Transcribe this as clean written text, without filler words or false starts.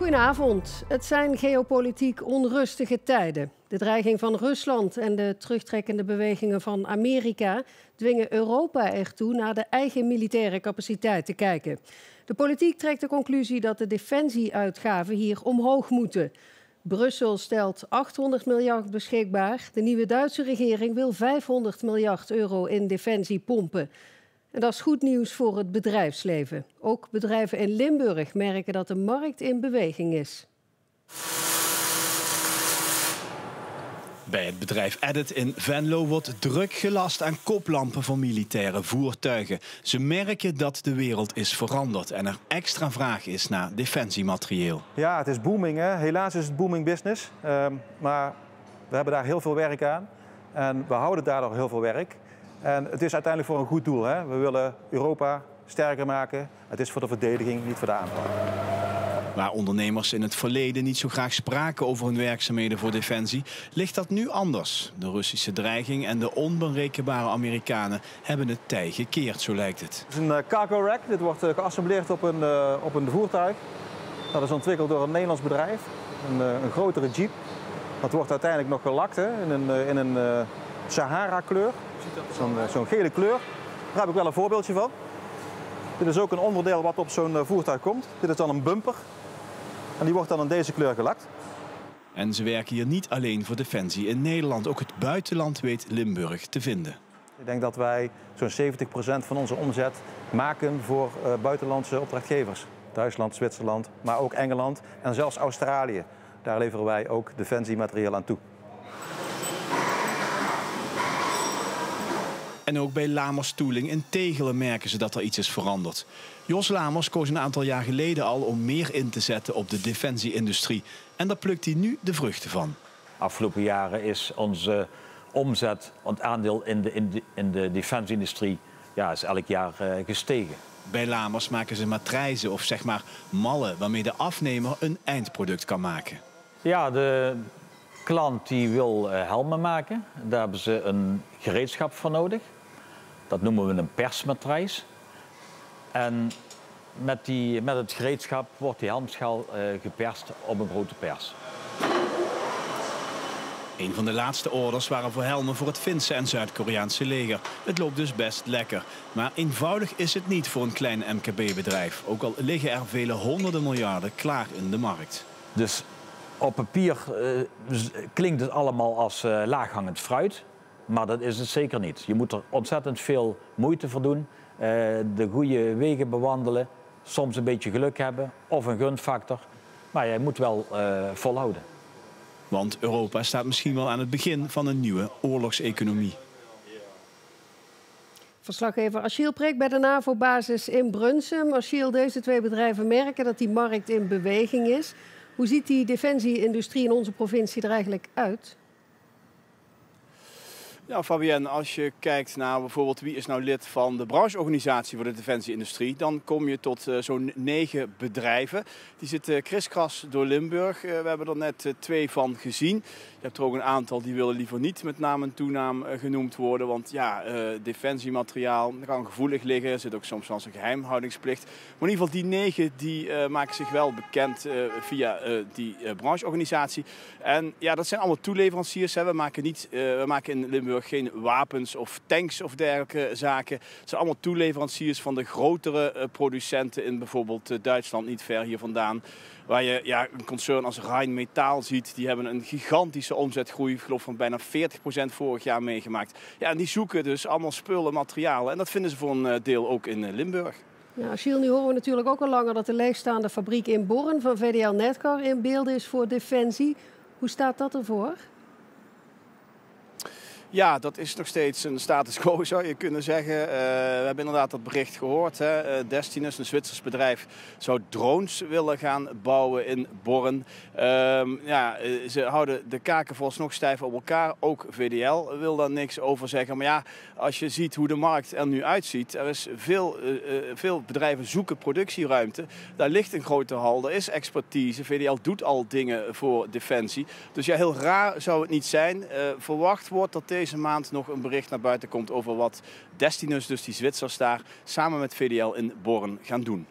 Goedenavond. Het zijn geopolitiek onrustige tijden. De dreiging van Rusland en de terugtrekkende bewegingen van Amerika dwingen Europa ertoe naar de eigen militaire capaciteit te kijken. De politiek trekt de conclusie dat de defensieuitgaven hier omhoog moeten. Brussel stelt 800 miljard beschikbaar. De nieuwe Duitse regering wil 500 miljard euro in defensie pompen. En dat is goed nieuws voor het bedrijfsleven. Ook bedrijven in Limburg merken dat de markt in beweging is. Bij het bedrijf Edit in Venlo wordt druk gelast aan koplampen voor militaire voertuigen. Ze merken dat de wereld is veranderd en er extra vraag is naar defensiematerieel. Ja, het is booming, hè? Helaas is het booming business. Maar we hebben daar heel veel werk aan. En we houden daardoor heel veel werk. En het is uiteindelijk voor een goed doel, hè? We willen Europa sterker maken. Het is voor de verdediging, niet voor de aanval. Waar ondernemers in het verleden niet zo graag spraken over hun werkzaamheden voor defensie, ligt dat nu anders. De Russische dreiging en de onberekenbare Amerikanen hebben het tij gekeerd, zo lijkt het. Het is een cargo rack. Dit wordt geassembleerd op een voertuig. Dat is ontwikkeld door een Nederlands bedrijf. Een grotere jeep. Dat wordt uiteindelijk nog gelakt, hè? In een Sahara-kleur. Zo'n gele kleur. Daar heb ik wel een voorbeeldje van. Dit is ook een onderdeel wat op zo'n voertuig komt. Dit is dan een bumper. En die wordt dan in deze kleur gelakt. En ze werken hier niet alleen voor defensie in Nederland. Ook het buitenland weet Limburg te vinden. Ik denk dat wij zo'n 70% van onze omzet maken voor buitenlandse opdrachtgevers. Duitsland, Zwitserland, maar ook Engeland en zelfs Australië. Daar leveren wij ook defensiemateriaal aan toe. En ook bij Lamers Tooling in Tegelen merken ze dat er iets is veranderd. Jos Lamers koos een aantal jaar geleden al om meer in te zetten op de defensieindustrie. En daar plukt hij nu de vruchten van. Afgelopen jaren is onze omzet, het aandeel in de defensieindustrie, is elk jaar gestegen. Bij Lamers maken ze matrijzen of zeg maar mallen waarmee de afnemer een eindproduct kan maken. Ja, de klant die wil helmen maken. Daar hebben ze een gereedschap voor nodig. Dat noemen we een persmatrijs. En met het gereedschap wordt die helmschaal geperst op een grote pers. Een van de laatste orders waren voor helmen voor het Finse en Zuid-Koreaanse leger. Het loopt dus best lekker. Maar eenvoudig is het niet voor een klein MKB-bedrijf. Ook al liggen er vele honderden miljarden klaar in de markt. Dus op papier klinkt het allemaal als laaghangend fruit. Maar dat is het zeker niet. Je moet er ontzettend veel moeite voor doen. De goede wegen bewandelen. Soms een beetje geluk hebben of een gunfactor. Maar je moet wel volhouden. Want Europa staat misschien wel aan het begin van een nieuwe oorlogseconomie. Verslaggever Achille Preek bij de NAVO-basis in Brunsum. Achille, deze twee bedrijven merken dat die markt in beweging is. Hoe ziet die defensieindustrie in onze provincie er eigenlijk uit? Ja, Fabienne, als je kijkt naar bijvoorbeeld wie is nou lid van de brancheorganisatie voor de defensieindustrie, dan kom je tot zo'n 9 bedrijven. Die zitten kriskras door Limburg. We hebben er net 2 van gezien. Je hebt er ook een aantal die willen liever niet met naam en toenaam genoemd worden. Want ja, defensiemateriaal kan gevoelig liggen. Er zit ook soms wel een geheimhoudingsplicht. Maar in ieder geval die 9 die maken zich wel bekend via die brancheorganisatie. En ja, dat zijn allemaal toeleveranciers. Hè. We maken in Limburg geen wapens of tanks of dergelijke zaken. Het zijn allemaal toeleveranciers van de grotere producenten in bijvoorbeeld Duitsland, niet ver hier vandaan. Waar je een concern als Rheinmetall ziet, die hebben een gigantische omzetgroei, ik geloof van bijna 40% vorig jaar meegemaakt. Ja, en die zoeken dus allemaal spullen, materialen. En dat vinden ze voor een deel ook in Limburg. Ja, Achille, nu horen we natuurlijk ook al langer dat de leegstaande fabriek in Born van VDL Netcar in beeld is voor defensie. Hoe staat dat ervoor? Ja, dat is nog steeds een status quo, zou je kunnen zeggen. We hebben inderdaad dat bericht gehoord. Hè. Destinus, een Zwitsers bedrijf, zou drones willen gaan bouwen in Born. Ze houden de kaken vooralsnog stijf op elkaar. Ook VDL wil daar niks over zeggen. Maar ja, als je ziet hoe de markt er nu uitziet, er is veel bedrijven zoeken productieruimte. Daar ligt een grote hal, er is expertise. VDL doet al dingen voor defensie. Dus ja, heel raar zou het niet zijn. Verwacht wordt dat deze maand nog een bericht naar buiten komt over wat Destinus, dus die Zwitsers daar, samen met VDL in Born gaan doen.